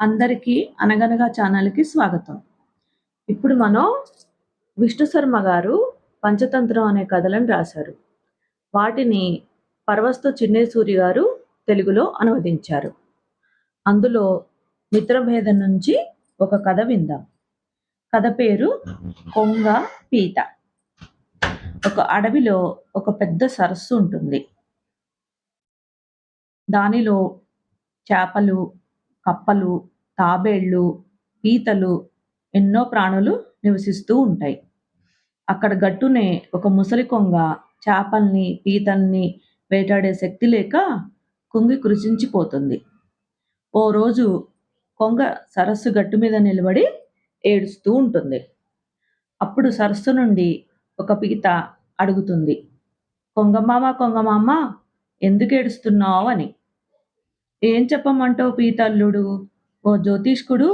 అందరికీ అనగనగా ఛానల్‌కి స్వాగతం. ఇప్పుడు మనం విష్ణు శర్మ గారు పంచతంత్రం అనే కథలను రాశారు. వాటిని పరవస్తు చిన్నే సూరి గారు తెలుగులో అనువదించారు. అందులో మిత్రభేదం నుంచి ఒక కథ విందాం. కథ పేరు కొంగ పీత. ఒక అడవిలో ఒక పెద్ద సరస్సు ఉంటుంది. దానిలో చేపలు, కప్పలు, తాబేళ్లు, పీతలు ఎన్నో ప్రాణులు నివసిస్తూ ఉంటాయి. అక్కడ గట్టునే ఒక ముసలి కొంగ చేపల్ని, పీతల్ని వేటాడే శక్తి లేక కుంగి కృషించిపోతుంది. ఓ రోజు కొంగ సరస్సు గట్టు మీద నిలబడి ఏడుస్తూ ఉంటుంది. అప్పుడు సరస్సు నుండి ఒక పీత అడుగుతుంది, కొంగమామ కొంగమామ ఎందుకు ఏడుస్తున్నావు అని. ఏం చెప్పమంటావు పీతల్లుడు, ఓ జ్యోతిష్కుడు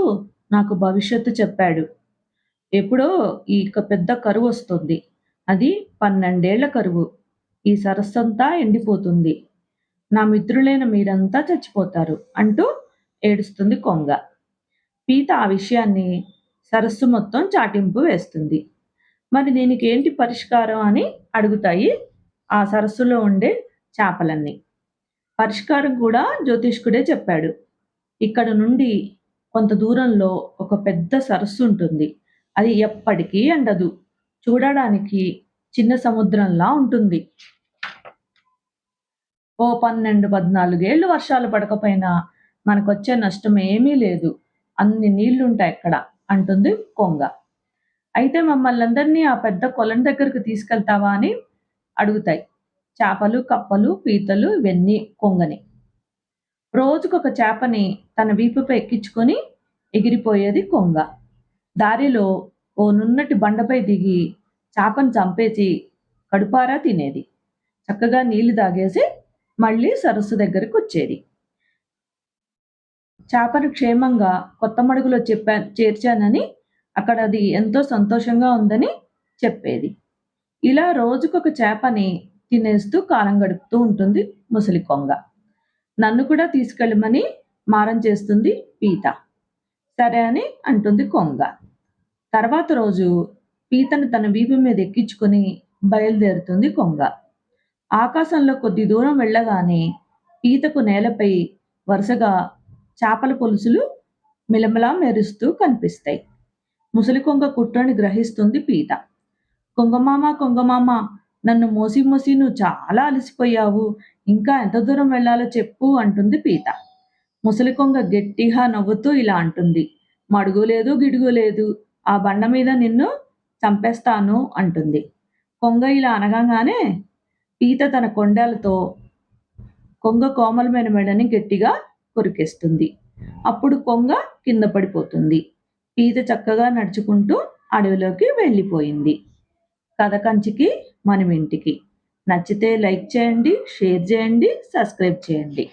నాకు భవిష్యత్తు చెప్పాడు. ఎప్పుడో ఈ పెద్ద కరువు వస్తుంది. అది 12 ఏళ్ల కరువు. ఈ సరస్సంతా ఎండిపోతుంది. నా మిత్రులైన మీరంతా చచ్చిపోతారు అంటూ ఏడుస్తుంది కొంగ. పీత ఆ విషయాన్ని సరస్సు మొత్తం చాటింపు వేస్తుంది. మరి దీనికి ఏంటి పరిష్కారం అని అడుగుతాయి ఆ సరస్సులో ఉండే చేపలన్నీ. పరిష్కారం కూడా జ్యోతిష్కుడే చెప్పాడు. ఇక్కడ నుండి కొంత దూరంలో ఒక పెద్ద సరస్సు ఉంటుంది. అది ఎప్పటికీ ఎండదు. చూడడానికి చిన్న సముద్రంలా ఉంటుంది. ఓ 12-14 ఏళ్ళు వర్షాలు పడకపోయినా మనకొచ్చే నష్టం ఏమీ లేదు. అన్ని నీళ్లుంటాయి అక్కడ అంటుంది కొంగ. అయితే మమ్మల్ని అందరినీ ఆ పెద్ద కొలను దగ్గరకు తీసుకెళ్తావా అని అడుగుతాయి చేపలు, కప్పలు, పీతలు ఇవన్నీ కొంగని. రోజుకొక చేపని తన వీపుపై ఎక్కించుకొని ఎగిరిపోయేది కొంగ. దారిలో ఓ నున్నటి బండపై దిగి చేపను చంపేసి కడుపారా తినేది. చక్కగా నీళ్లు తాగేసి మళ్ళీ సరస్సు దగ్గరకు వచ్చేది. చేపను క్షేమంగా కొత్త మడుగులో చేర్చానని అక్కడ అది ఎంతో సంతోషంగా ఉందని చెప్పేది. ఇలా రోజుకొక చేపని తినేస్తూ కాలం గడుపుతూ ఉంటుంది ముసలి కొంగ. నన్ను కూడా తీసుకెళ్ళమని మారం చేస్తుంది పీత. సరే అని అంటుంది కొంగ. తర్వాత రోజు పీతను తన వీపు మీద ఎక్కించుకొని బయలుదేరుతుంది కొంగ. ఆకాశంలో కొద్ది దూరం వెళ్ళగానే పీతకు నేలపై వరుసగా చేపల పొలుసులు మిలమిలా మెరుస్తూ కనిపిస్తాయి. ముసలి కొంగ కుట్రని గ్రహిస్తుంది పీత. కొంగమామ కొంగమామ నన్ను మోసి మోసి నువ్వు చాలా అలసిపోయావు. ఇంకా ఎంత దూరం వెళ్ళాలో చెప్పు అంటుంది పీత. ముసలి కొంగ గట్టిగా నవ్వుతూ ఇలా అంటుంది, మడుగు లేదు గిడుగు లేదు, ఆ బండ మీద నిన్ను చంపేస్తాను అంటుంది. కొంగ ఇలా అనగానే పీత తన కొండలతో కొంగ కోమలమైన మెడని గట్టిగా కొరికేస్తుంది. అప్పుడు కొంగ కింద పడిపోతుంది. పీత చక్కగా నడుచుకుంటూ అడవిలోకి వెళ్ళిపోయింది. కథ కంచికి మనం ఇంటికి. నచ్చితే లైక్ చేయండి, షేర్ చేయండి, సబ్స్క్రైబ్ చేయండి.